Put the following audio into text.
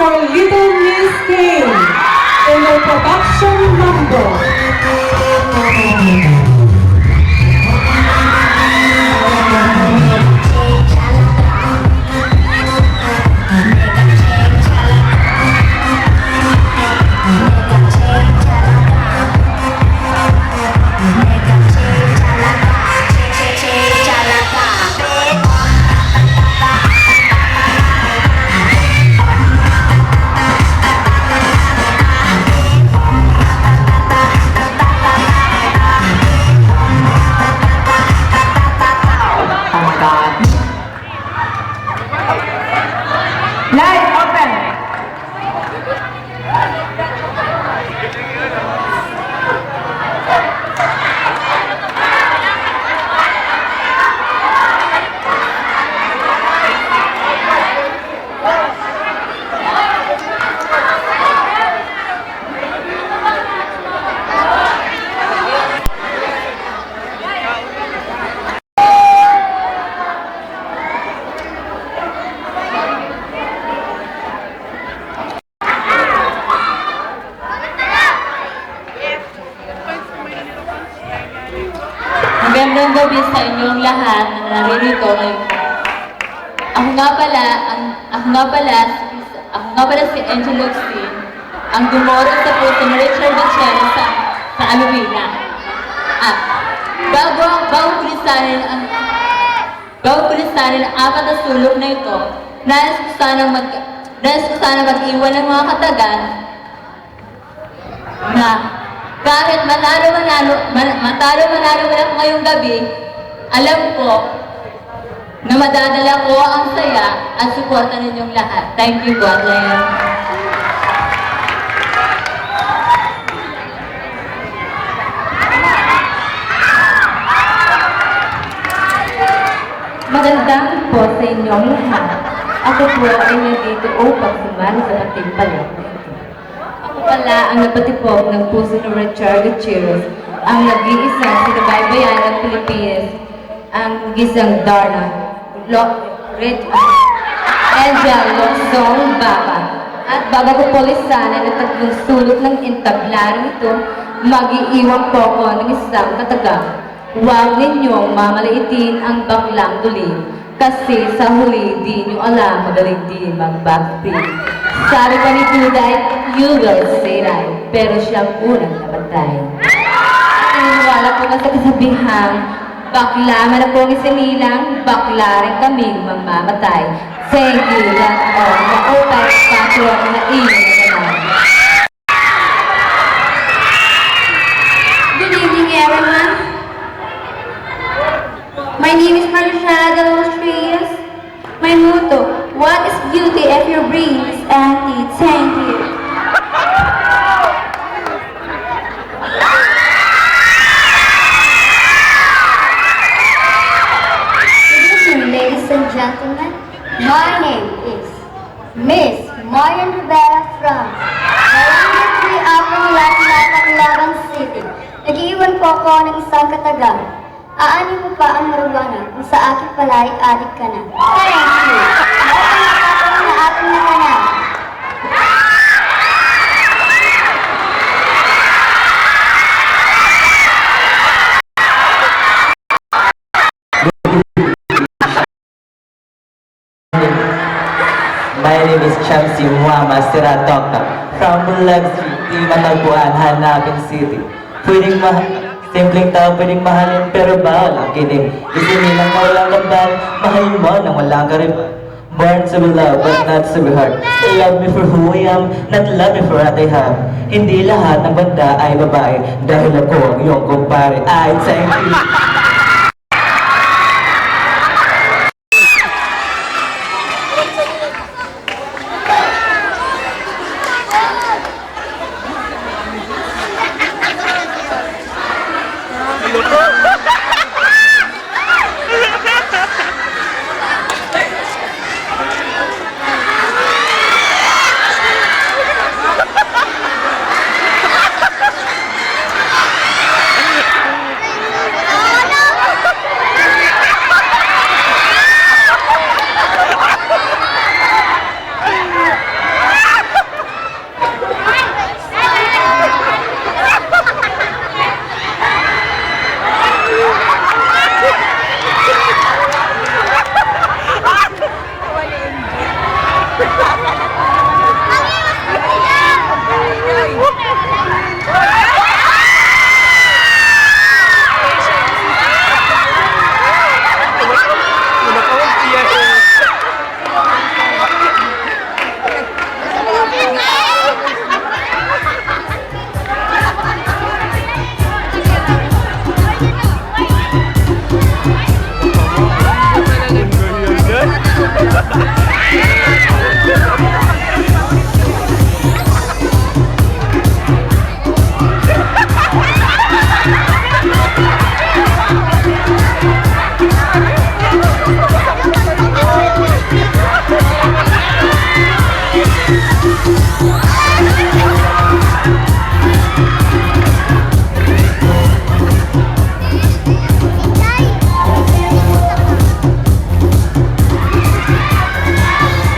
for Little Miss Kim in their production number. Light open! Magandang gabi sa inyong lahat na naririto ngayon. Ako nga pala si Angel Luxin, ang gumoro sa puso ni Richard Gutierrez sa Alubina. At bago kulisanin ang apat na sulok na ito, nais ko sana mag-iwan ng mga katagan na kahit matalo manalo ako ngayong gabi, alam ko na madadala ko ang saya at suporta ninyong lahat. Thank you, God. Magandang po sa inyong lahat. Ako po ay nandito upang sumali sa patimpalak na ito. Ako pala ang napatipog ng puso ni Richard Gutierrez, ang nag-iisang sinabaybayan ng Pilipinas, ang gisang Darna, Angel Lungsong Baba. At bago ko polisanan ang tatlong sulok ng entablarong ito, mag-iiwan po ako ng isang katagang. Huwag ninyong mamalaitin ang baklang dulin, kasi sa huli di nyo alam magaling din mag-backbeat. Sabi pa ni Juday, you will say right, pero siyang unang namatay. Naniniwala ko na sa kasabihan, bakla man akong isinilang, bakla rin kaming mamamatay. Thank you, that's all. Maupay, patron na iyo na naman. Good evening, everyone. My name is Marcia de los Rios. My motto, what is beauty if your brain is empty? Thank you. Good evening, ladies and gentlemen. My name is Miss Marian Rivera from Barangay 3 Upper Laban City. Nag-iwan po ako ng isang katagang. Aanin mo pa ang marijuana kung sa akin pala ay adik ka na. Thank you. Bawang nakataon na ating nakanan. My name is Chamsi Muhammad Siratoka from Bulag Street, Di Matagpuan, Hanapin City. Simpleng tao pwedeng mahalin pero bawal ang kinig. Isinilang na walang kambal, mahalin mo nang walang karibal. Born to be loved but not to be hurt. Love me for who I am, not love me for what I have. Hindi lahat ng banda ay babae dahil ako ang iyong kumpare. I thank you.